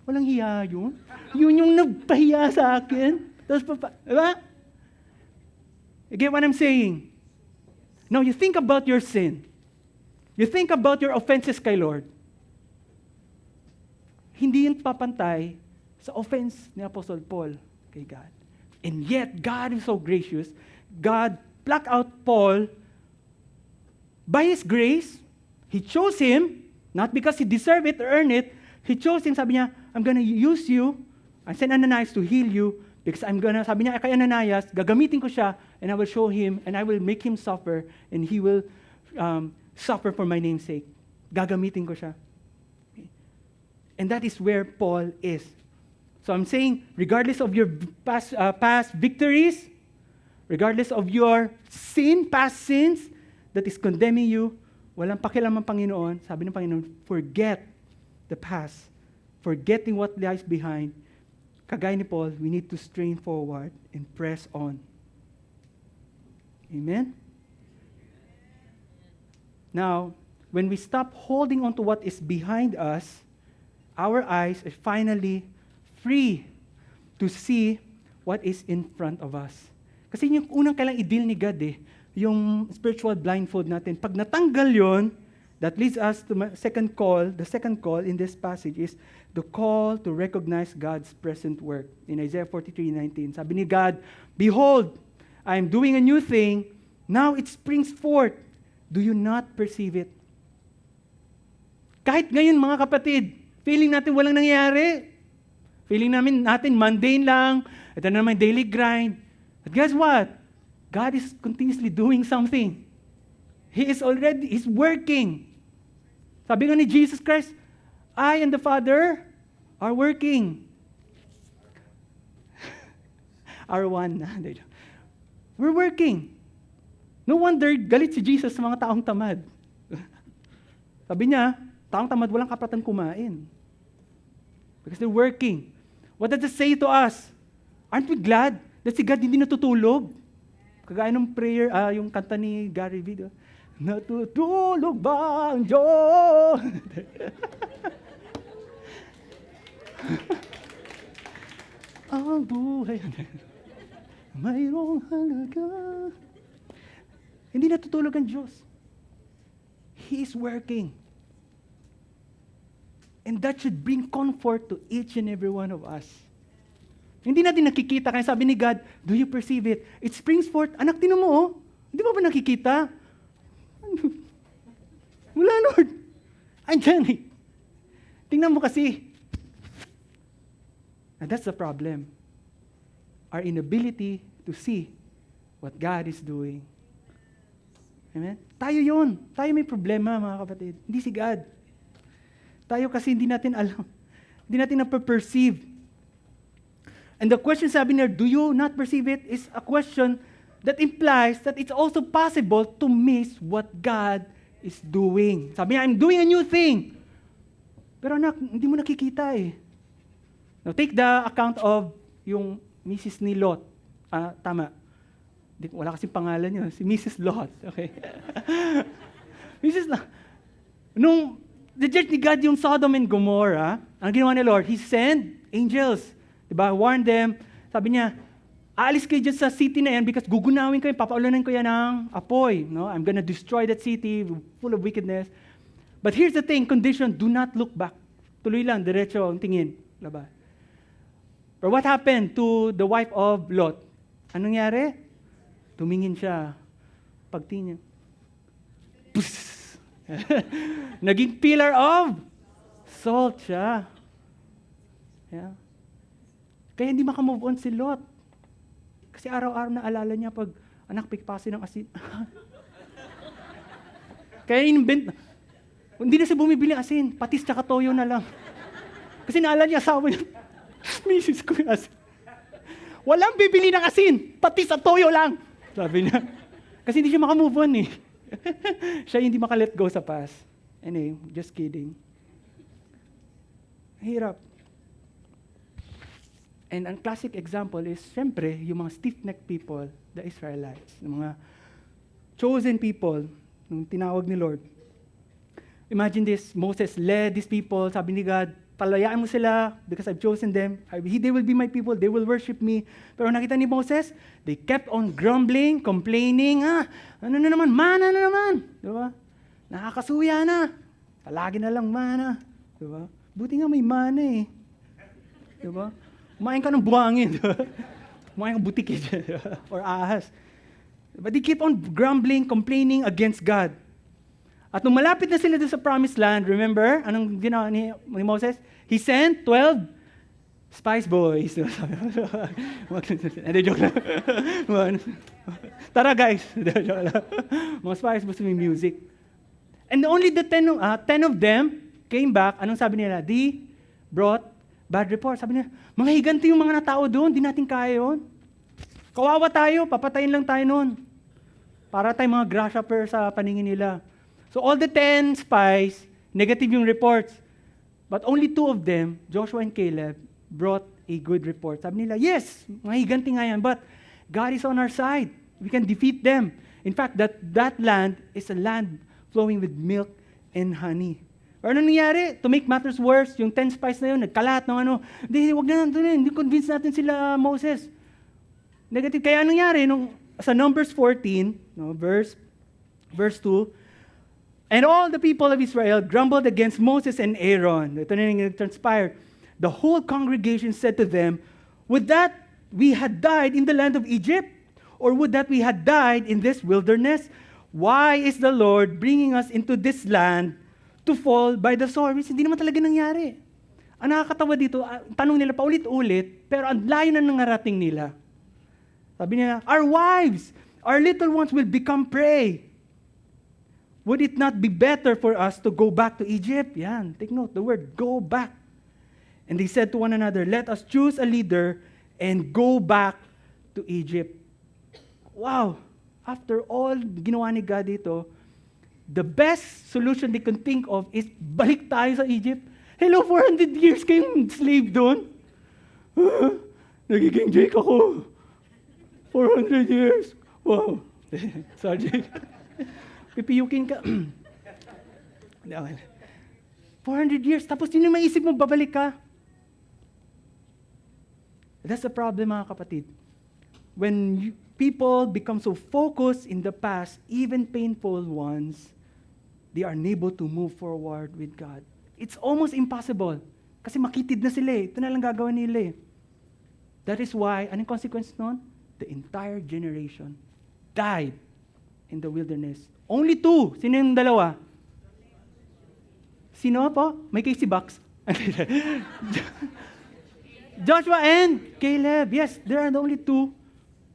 walang hiya yun. Yun yung nagpahiya sa akin. Tapos diba? You get what I'm saying? Now, you think about your sin. You think about your offenses kay Lord. Hindi yun papantay sa offense ni Apostle Paul kay God. And yet, God is so gracious. God plucked out Paul by His grace. He chose him, not because he deserved it or earned it. He chose him, sabi niya, I'm gonna use you. I sent Ananias to heal you because sabi niya kay Ananias, gagamitin ko siya and I will show him and I will make him suffer and he will suffer for my name's sake. Gagamitin ko siya. And that is where Paul is. So I'm saying, regardless of your past victories, regardless of your past sins that is condemning you, walang pakialam ang Panginoon. Sabi ng Panginoon, forget the past. Forgetting what lies behind. Kagaya ni Paul, we need to strain forward and press on. Amen? Now, when we stop holding on to what is behind us, our eyes are finally free to see what is in front of us. Kasi yung unang kailangang i-deal ni God yung spiritual blindfold natin. Pag natanggal yon, that leads us to the second call in this passage is the call to recognize God's present work. In Isaiah 43:19, sabi ni God, behold, I am doing a new thing, now it springs forth. Do you not perceive it? Kahit ngayon mga kapatid, feeling natin walang nangyayari. Feeling natin mundane lang. Ito na naman daily grind. But guess what? God is continuously doing something. He's working. Sabi nga ni Jesus Christ, I and the Father are working. Are one. We're working. No wonder galit si Jesus sa mga taong tamad. Sabi niya, taong tamad walang kapatan kumain. Because they're working. What does it say to us? Aren't we glad that si God hindi natutulog? Kagaya ng prayer, yung kanta ni Gary V. Natutulog ba ang Diyos? Ang buhay mayroong halaga. Hindi natutulog ang Diyos. He is working. And that should bring comfort to each and every one of us. Hindi natin nakikita. Kaya sabi ni God, do you perceive it? It springs forth. Anak, tinan mo, oh. Hindi mo ba nakikita? Wala, Lord. Andiyan eh. Tingnan mo kasi. And that's the problem. Our inability to see what God is doing. Amen? Tayo yun. Tayo may problema, mga kapatid. Hindi si God. Tayo kasi hindi natin alam. Hindi natin na-perceive. And the question sabi niya, do you not perceive it, is a question that implies that it's also possible to miss what God is doing. Sabi niya, I'm doing a new thing. Pero anak, hindi mo nakikita eh. Now take the account of yung Mrs. ni Lot. Tama. Wala kasing pangalan yun. Si Mrs. Lot. Okay. Mrs. Lot. Nung the-judge ni God yung Sodom and Gomorrah, ang ginawa ni Lord, He sent angels. Diba? Warn them. Sabi niya, aalis kayo dyan sa city na yan because gugunawin kayo, papaulanan ko yan ng apoy. No? I'm gonna destroy that city full of wickedness. But here's the thing, condition, do not look back. Tuloy lang, diretso ang tingin. Labas. But what happened to the wife of Lot? Anong nangyari? Tumingin siya. Pagtingin niya. Pus! Naging pillar of salt siya. Yeah. Kaya hindi makamove on si Lot. Kasi araw-araw na alala niya pag, anak, pikpasin ng asin. Kaya hindi na siya bumibili ng asin, patis tsaka toyo na lang. Kasi naalala niya, asawa niya, misis ko yung asin. Walang bibili ng asin, patis at toyo lang. Sabi niya. Kasi hindi siya makamove on eh. Siya hindi makalet go sa past. Anyway, just kidding. Hirap. And ang classic example is, syempre, yung mga stiff-necked people, the Israelites, yung mga chosen people, nung tinawag ni Lord. Imagine this, Moses led these people, sabi ni God, palayaan mo sila because I've chosen them. They will be my people, they will worship me. Pero nakita ni Moses, they kept on grumbling, complaining, ano na naman, mana na naman. Diba? Nakakasuya na. Palagi na lang mana. Diba? Buti nga may mana eh. Diba? Kumain ka ng buhangin. Kumain ka butik or ahas. But they keep on grumbling, complaining against God. At nung malapit na sila doon sa promised land, remember, anong ginawa ni Moses? He sent 12 spice boys. Hindi, joke lang. Tara guys. Mga spice boys may music. And only the 10 of them came back. Anong sabi nila? They brought bad report. Sabi niya, mga higanti yung mga natao doon, di natin kaya yun. Kawawa tayo, papatayin lang tayo noon. Para tayong mga grasshopper sa paningin nila. So all the 10 spies, negative yung reports. But only 2 of them, Joshua and Caleb, brought a good report. Sabi nila, yes, mga higanti nga yan, but God is on our side. We can defeat them. In fact, that land is a land flowing with milk and honey. Pero ano nangyari? To make matters worse, yung 10 spies na yun, nagkalat ng ano, wag na natin, hindi convince natin sila Moses. Negative. Kaya ano nangyari? Sa Numbers 14, verse 2, and all the people of Israel grumbled against Moses and Aaron. Ito na yung transpired. The whole congregation said to them, would that we had died in the land of Egypt? Or would that we had died in this wilderness? Why is the Lord bringing us into this land to fall by the sword? Hindi naman talaga nangyari. Ang nakakatawa dito, tanong nila paulit-ulit, pero ang layo na nangarating nila. Sabi nila, our wives, our little ones will become prey. Would it not be better for us to go back to Egypt? Yan, take note, the word, go back. And they said to one another, let us choose a leader and go back to Egypt. Wow! After all ginawa ni God dito, the best solution they can think of is balik tayo sa Egypt. Hello, 400 years kayong slave doon. Nagiging Jake ako. 400 years. Wow. Sorry. Pipiyukin ka. 400 years. Tapos yun yung maisip mo, babalik ka. That's the problem, mga kapatid. When people become so focused in the past, even painful ones, they are unable to move forward with God. It's almost impossible. Kasi makitid na sila eh. Ito na lang gagawin nila eh. That is why, anong consequence nun? The entire generation died in the wilderness. Only 2. Sino yung dalawa? Sino po? May case si Bucks. Joshua and Caleb. Yes, there are the only 2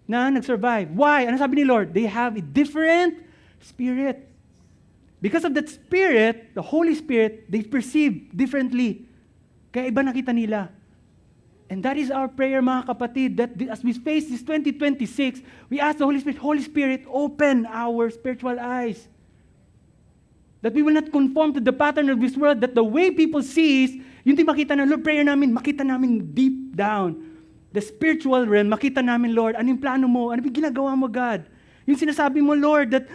na nag-survive. Why? Ano sabi ni Lord? They have a different spirit. Because of that spirit, the Holy Spirit, they perceive differently. Kaya iba nakita nila. And that is our prayer, mga kapatid, that as we face this 2026, we ask the Holy Spirit, open our spiritual eyes. That we will not conform to the pattern of this world, that the way people see, yung di makita na, Lord, prayer namin, makita namin deep down. the spiritual realm, makita namin, Lord, ano yung plano mo? Ano yung ginagawa mo, God? Yung sinasabi mo, Lord, that,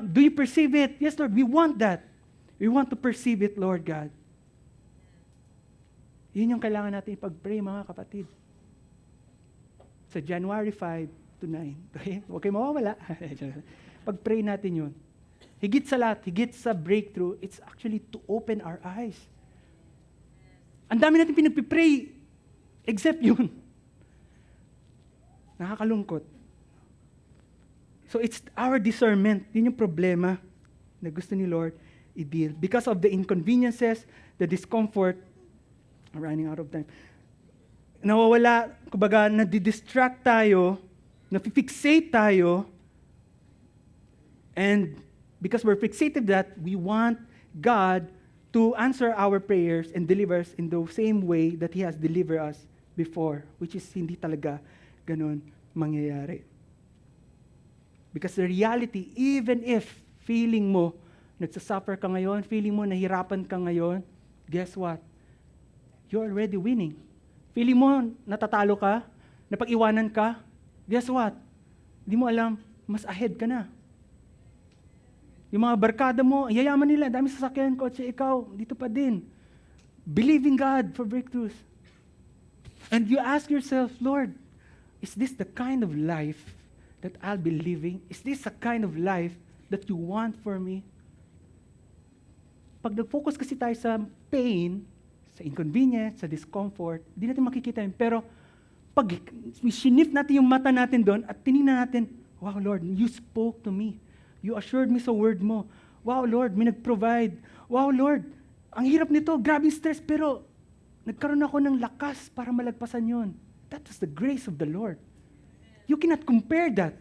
do you perceive it? Yes, Lord, we want that. We want to perceive it, Lord God. Yun yung kailangan natin ipag-pray, mga kapatid. Sa January 5 to 9. Okay? Huwag kayo mawawala. Pag-pray natin yun. Higit sa lahat, higit sa breakthrough, it's actually to open our eyes. Ang dami natin pinagpipray, except yun. Nakakalungkot. So it's our discernment. Yun yung problema na gusto ni Lord i-deal. Because of the inconveniences, the discomfort, I'm running out of time. Nawawala, kumbaga, nadidistract tayo, napifixate tayo, and because we're fixated that, we want God to answer our prayers and deliver us in the same way that He has delivered us before, which is hindi talaga ganun mangyayari. Because the reality, even if feeling mo, nagsasuffer ka ngayon, feeling mo nahirapan ka ngayon, guess what? You're already winning. Feeling mo natatalo ka, napag-iwanan ka, guess what? Hindi mo alam, mas ahead ka na. Yung mga barkada mo, yayaman nila, dami sasakyan, kotse, ikaw, dito pa din. Believe in God for breakthroughs. And you ask yourself, Lord, is this the kind of life that I'll be living? Is this the kind of life that you want for me? Pag nag-focus kasi tayo sa pain, sa inconvenience, sa discomfort, hindi natin makikita yun. Pero pag sinif natin yung mata natin doon at tinignan natin, wow, Lord, you spoke to me. You assured me sa word mo. Wow, Lord, may nag-provide. Wow, Lord, ang hirap nito, grabe stress, pero nagkaroon ako ng lakas para malagpasan yun. That is the grace of the Lord. You cannot compare that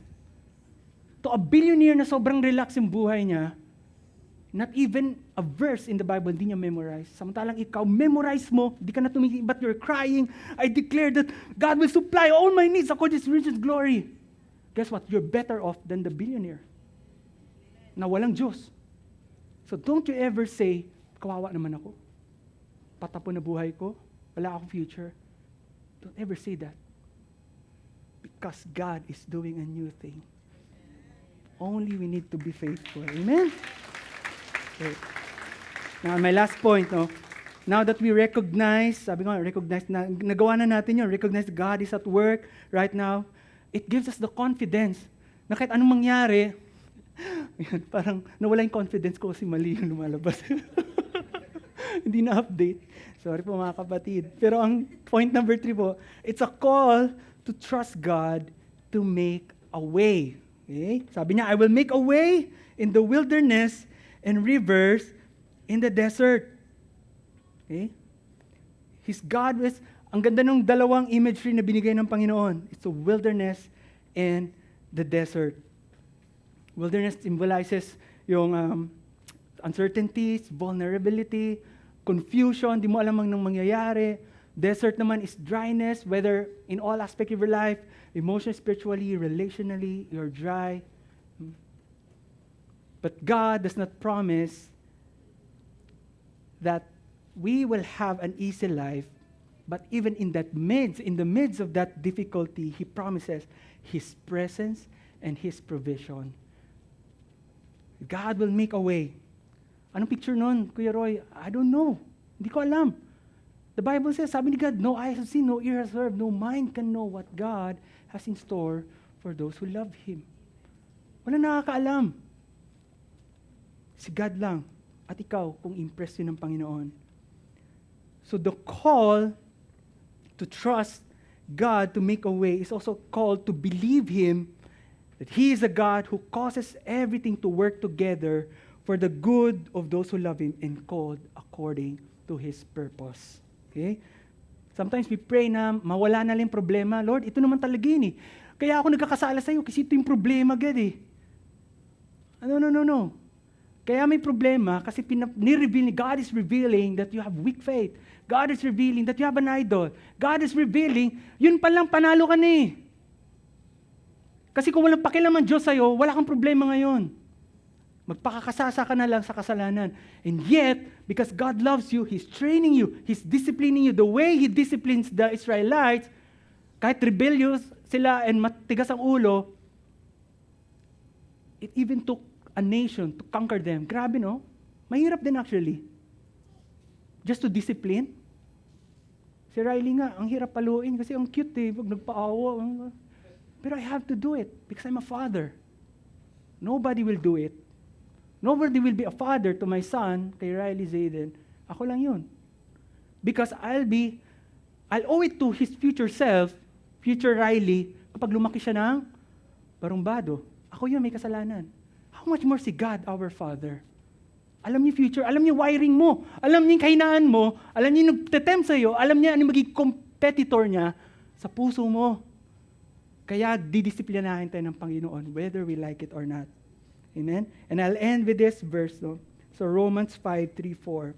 to a billionaire na sobrang relax yung buhay niya. Not even a verse in the Bible, hindi niya memorize. Samantalang ikaw, memorize mo, di ka na tumingin, but you're crying. I declare that God will supply all my needs according to His riches glory. Guess what? You're better off than the billionaire na walang Diyos. So don't you ever say, kawawa naman ako. Patapon na buhay ko. Wala akong future. Don't ever say that. Because God is doing a new thing. Only we need to be faithful. Amen? Okay. Now, my last point, no? Now that we recognize, sabi ko, recognize na, nagawa na natin yun, recognize God is at work right now, it gives us the confidence na kahit anong mangyari, parang nawala yung confidence ko kasi mali yung lumalabas. Hindi na update. Sorry po mga kapatid. Pero ang point number 3 po, it's a call to trust God to make a way. Okay? Sabi niya, I will make a way in the wilderness and rivers in the desert. Okay? His God is, ang ganda ng dalawang imagery na binigay ng Panginoon. It's the wilderness and the desert. Wilderness symbolizes yung uncertainties, vulnerability, confusion, di mo alam ang mangyayari. Desert naman is dryness, whether in all aspects of your life, emotionally, spiritually, relationally, you're dry. But God does not promise that we will have an easy life, but even in the midst of that difficulty, He promises His presence and His provision. God will make a way. Anong picture nun, Kuya Roy? I don't know. Hindi ko alam. The Bible says, sabi ni God, no eye has seen, no ear has heard, no mind can know what God has in store for those who love Him. Wala nakakaalam. Si God lang. At ikaw, kung impressed yun ng Panginoon. So the call to trust God to make a way is also called to believe Him that He is a God who causes everything to work together for the good of those who love Him and called according to His purpose. Okay? Sometimes we pray na mawala na lang yung problema. Lord, ito naman talaga yun eh. Kaya ako nagkakasala sa'yo kasi ito yung problema agad eh. No. Kaya may problema kasi ni-reveal ni God is revealing that you have weak faith. God is revealing that you have an idol. God is revealing, yun palang panalo ka na eh. Kasi kung walang pakialaman Diyos sa'yo, wala kang problema ngayon. Magpakakasasa ka na lang sa kasalanan. And yet, because God loves you, He's training you, He's disciplining you. The way He disciplines the Israelites, kahit rebellious sila and matigas ang ulo, it even took a nation to conquer them. Grabe, no? Mahirap din actually. Just to discipline. Si Riley nga, ang hirap paluin kasi ang cute eh, pag nagpaawa. Pero I have to do it because I'm a father. Nobody will do it. Nobody will be a father to my son, kay Riley Zayden. Ako lang yun. Because I'll owe it to his future self, future Riley, kapag lumaki siya ng barumbado. Ako yun, may kasalanan. How much more si God, our Father? Alam niya future, alam niya wiring mo, alam niya yung kahinaan mo, alam niya yung nagtetempt sa'yo, alam niya ano magiging competitor niya sa puso mo. Kaya didisiplinahin tayo ng Panginoon, whether we like it or not. Amen? And I'll end with this verse. No? So Romans 5:3-4.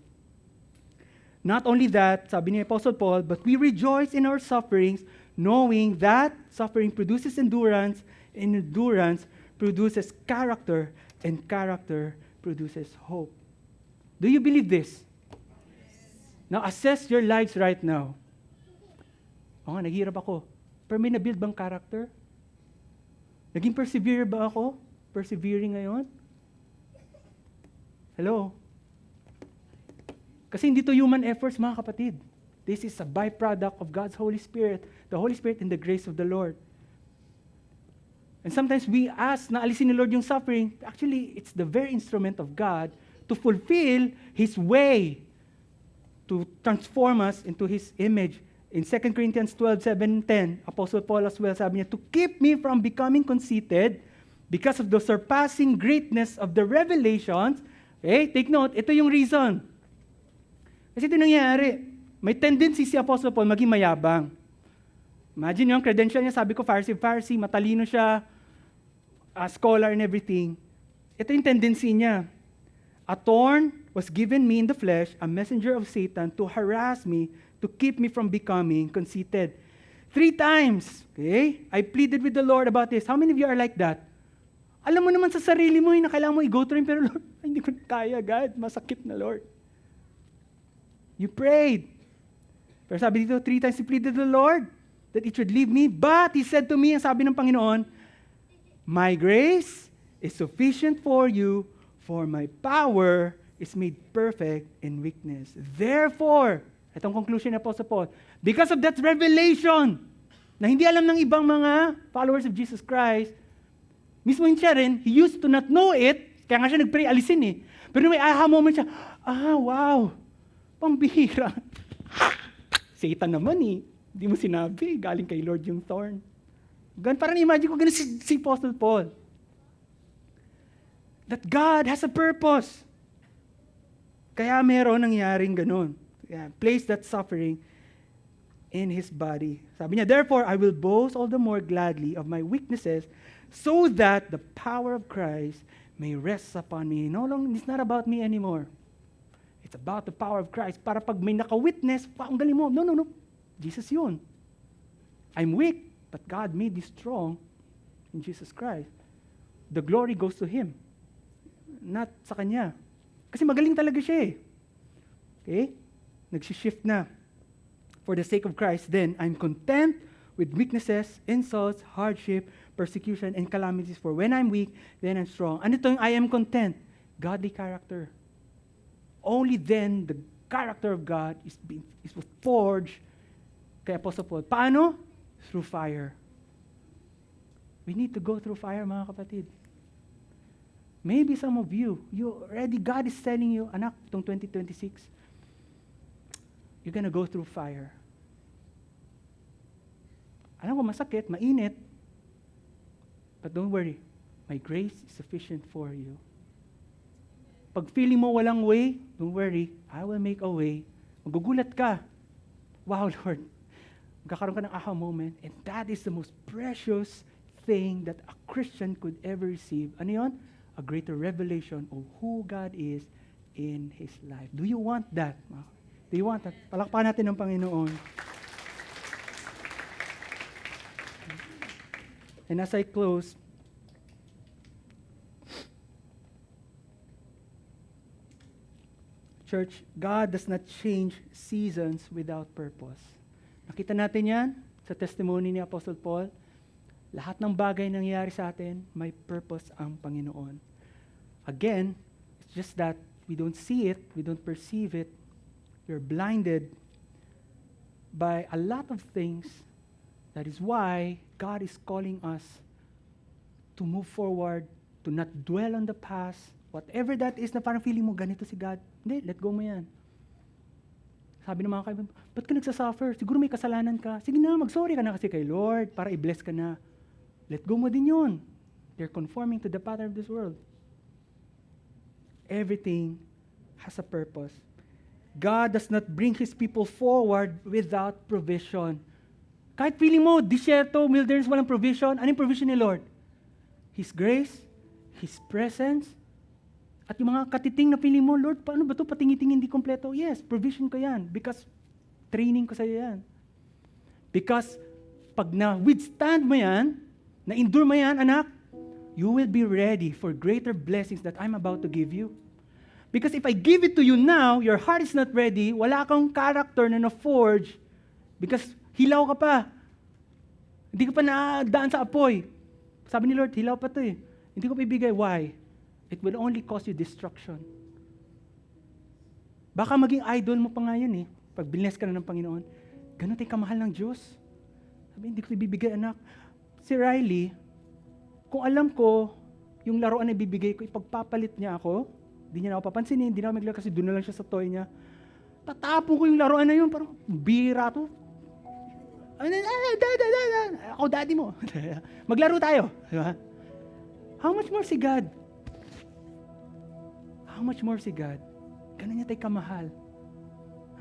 Not only that, sabi ni Apostle Paul, but we rejoice in our sufferings, knowing that suffering produces endurance, and endurance produces character, and character produces hope. Do you believe this? Now, assess your lives right now. O nga, naghihirap ako. Pero may na-build bang character? Naging persevere ba ako? Persevering ngayon? Hello? Kasi hindi to human efforts, mga kapatid. This is a byproduct of God's Holy Spirit, the Holy Spirit and the grace of the Lord. And sometimes we ask na alisin ni Lord yung suffering. Actually, it's the very instrument of God to fulfill His way, to transform us into His image. In 2 Corinthians 12:7-10, Apostle Paul as well, sabi niya, to keep me from becoming conceited because of the surpassing greatness of the revelations. Okay, take note, ito yung reason. Kasi ito nangyayari. May tendency si Apostle Paul maging mayabang. Imagine yung credential niya, sabi ko, Pharisee, matalino siya, scholar and everything. Ito yung tendency niya. A thorn was given me in the flesh, a messenger of Satan, to harass me, to keep me from becoming conceited. 3 times, okay? I pleaded with the Lord about this. How many of you are like that? Alam mo naman sa sarili mo, na kailangan mo i-go through, pero Lord, hindi ko kaya, God. Masakit na, Lord. You prayed. Pero sabi dito, 3 times he pleaded to the Lord that it should leave me. But he said to me, ang sabi ng Panginoon, my grace is sufficient for you, for my power is made perfect in weakness. Therefore, itong conclusion ni Apostle Paul, because of that revelation na hindi alam ng ibang mga followers of Jesus Christ, mismo siya rin, he used to not know it, kaya nga siya nag-pray, alisin eh. Pero may aha moment siya, wow, pambihira. Satan naman eh. Hindi mo sinabi, galing kay Lord yung thorn. Parang imagine ko ganun si Apostle Paul. That God has a purpose. Kaya meron nangyaring ganun. Yeah, place that suffering in His body. Sabi niya, therefore, I will boast all the more gladly of my weaknesses so that the power of Christ may rest upon me. It's not about me anymore. It's about the power of Christ. Para pag may naka-witness, ang galing mo. No. Jesus yun. I'm weak, but God made me strong in Jesus Christ. The glory goes to Him, not sa Kanya. Kasi magaling talaga siya eh. Okay? Nagsishift na. For the sake of Christ, then, I'm content with weaknesses, insults, hardship, persecution, and calamities. For when I'm weak, then I'm strong. Ano ito yung I am content? Godly character. Only then the character of God is forged kay Apostle Paul. Paano? Through fire. We need to go through fire, mga kapatid. Maybe some of you already, God is telling you, anak, itong 2026, you're gonna go through fire. Alam ko, masakit, mainit. But don't worry, my grace is sufficient for you. Pag feeling mo walang way, don't worry, I will make a way. Magugulat ka. Wow, Lord. Magkakaroon ka ng aha moment, and that is the most precious thing that a Christian could ever receive. Ano yun? A greater revelation of who God is in his life. Do you want that? Do you want that? Palakpakan natin ng Panginoon. And as I close, church, God does not change seasons without purpose. Nakita natin yan sa testimony ni Apostle Paul, lahat ng bagay nangyayari sa atin, may purpose ang Panginoon. Again, it's just that we don't see it, we don't perceive it, we're blinded by a lot of things. That is why God is calling us to move forward, to not dwell on the past, whatever that is na parang feeling mo, ganito si God. Hindi, let go mo yan. Sabi ng mga kaibigan, ba't ka nagsasuffer? Siguro may kasalanan ka. Sige na, mag-sorry ka na kasi kay Lord para i-bless ka na. Let go mo din yun. They're conforming to the pattern of this world. Everything has a purpose. God does not bring His people forward without provision. Kahit feeling mo, disyerto, wilderness, walang provision, anong provision ni Lord? His grace, His presence, at yung mga katiting na feeling mo, Lord, paano ba ito? Patingi-tingin di kompleto. Yes, provision ko yan because training ko sa'yo yan. Because pag na-withstand mo yan, na-endure mo yan, anak, you will be ready for greater blessings that I'm about to give you. Because if I give it to you now, your heart is not ready, wala kang character na na-forge because hilaw ka pa. Hindi ka pa nadaan sa apoy. Sabi ni Lord, hilaw pa to eh. Hindi ko pa ibigay. Why? It will only cause you destruction. Baka maging idol mo pa nga yun eh. Pag bless ka na ng Panginoon, ganun tayo kamahal ng Diyos. Sabi, hindi ko ibibigay anak. Si Riley, kung alam ko, yung laruan na ibibigay ko, ipagpapalit niya ako, hindi niya na ako papansinin, hindi na ako maglaro kasi doon na lang siya sa toy niya. Tatapon ko yung laruan na yun, parang bira to. Ako daddy mo. Maglaro tayo. Diba? How much more si God? How much more si God? Ganun niya tayo kamahal.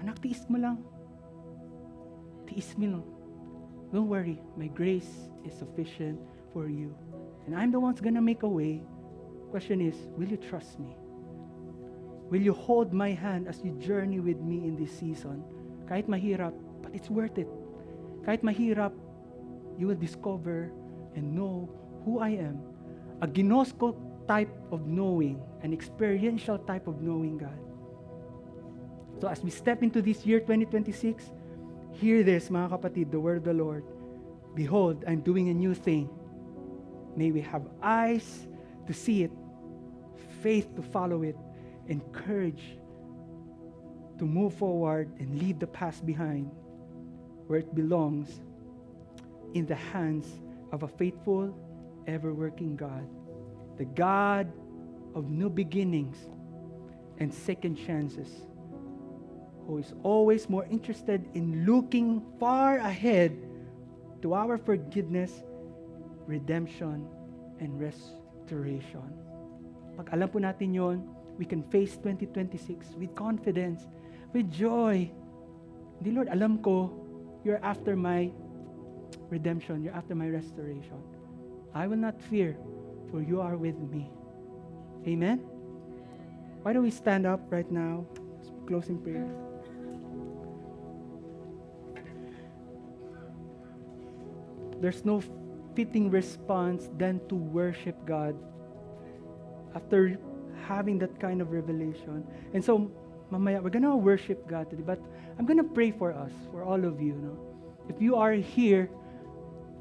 Anak, tiis mo lang. Tiis mo lang. Don't worry, my grace is sufficient for you. And I'm the one's gonna make a way. Question is, will you trust me? Will you hold my hand as you journey with me in this season? Kahit mahirap, but it's worth it. Kahit mahirap, you will discover and know who I am. A ginosko type of knowing, an experiential type of knowing God. So as we step into this year 2026, hear this, mga kapatid, the word of the Lord. Behold, I'm doing a new thing. May we have eyes to see it, faith to follow it, and courage to move forward and leave the past behind where it belongs, in the hands of a faithful, ever-working God. The God of new beginnings and second chances, who is always more interested in looking far ahead to our forgiveness, redemption, and restoration. Pag alam po natin yon, we can face 2026 with confidence, with joy. Di Lord, alam ko, you're after my redemption, you're after my restoration. I will not fear, for you are with me. Amen? Why don't we stand up right now? Let's close in prayer. There's no fitting response than to worship God after having that kind of revelation. And so, mamaya, we're gonna worship God today, but I'm gonna pray for us, for all of you. No? If you are here,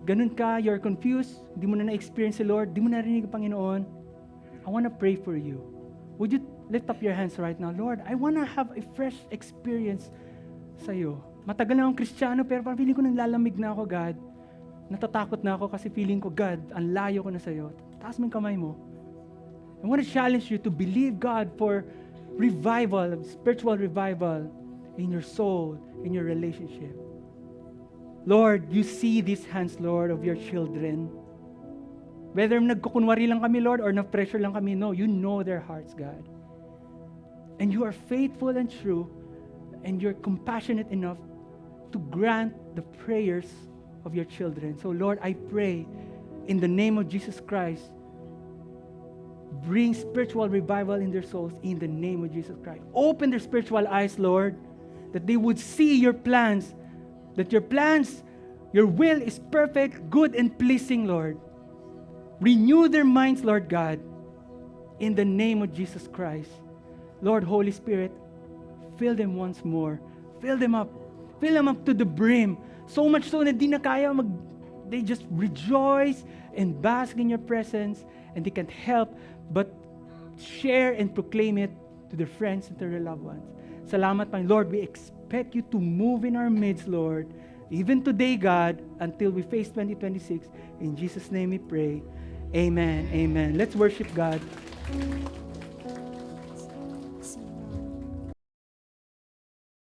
ganun ka, you're confused, di mo na na-experience si Lord, di mo narinig ang Panginoon, I wanna pray for you. Would you lift up your hands right now? Lord, I wanna have a fresh experience sa'yo. Matagal na akong Kristiyano, pero parang feeling ko naglalamig na ako, God. Natatakot na ako kasi feeling ko, God, ang layo ko na sa'yo. Taas mo yung kamay mo. I want to challenge you to believe God for revival, spiritual revival in your soul, in your relationship. Lord, you see these hands, Lord, of your children. Whether nagkukunwari lang kami, Lord, or na-pressure lang kami, no, you know their hearts, God. And you are faithful and true, and you're compassionate enough to grant the prayers of your children. So, Lord, I pray in the name of Jesus Christ, bring spiritual revival in their souls in the name of Jesus Christ. Open their spiritual eyes, Lord, that they would see your plans, that your plans, your will is perfect, good, and pleasing, Lord. Renew their minds, Lord God, in the name of Jesus Christ. Lord, Holy Spirit, fill them once more. Fill them up. Fill them up to the brim, So much so na di na kaya they just rejoice and bask in your presence, and they can't help but share and proclaim it to their friends and to their loved ones. Salamat, Panginoon. Lord, we expect you to move in our midst, Lord. Even today, God, until we face 2026. In Jesus' name we pray. Amen. Amen. Let's worship God.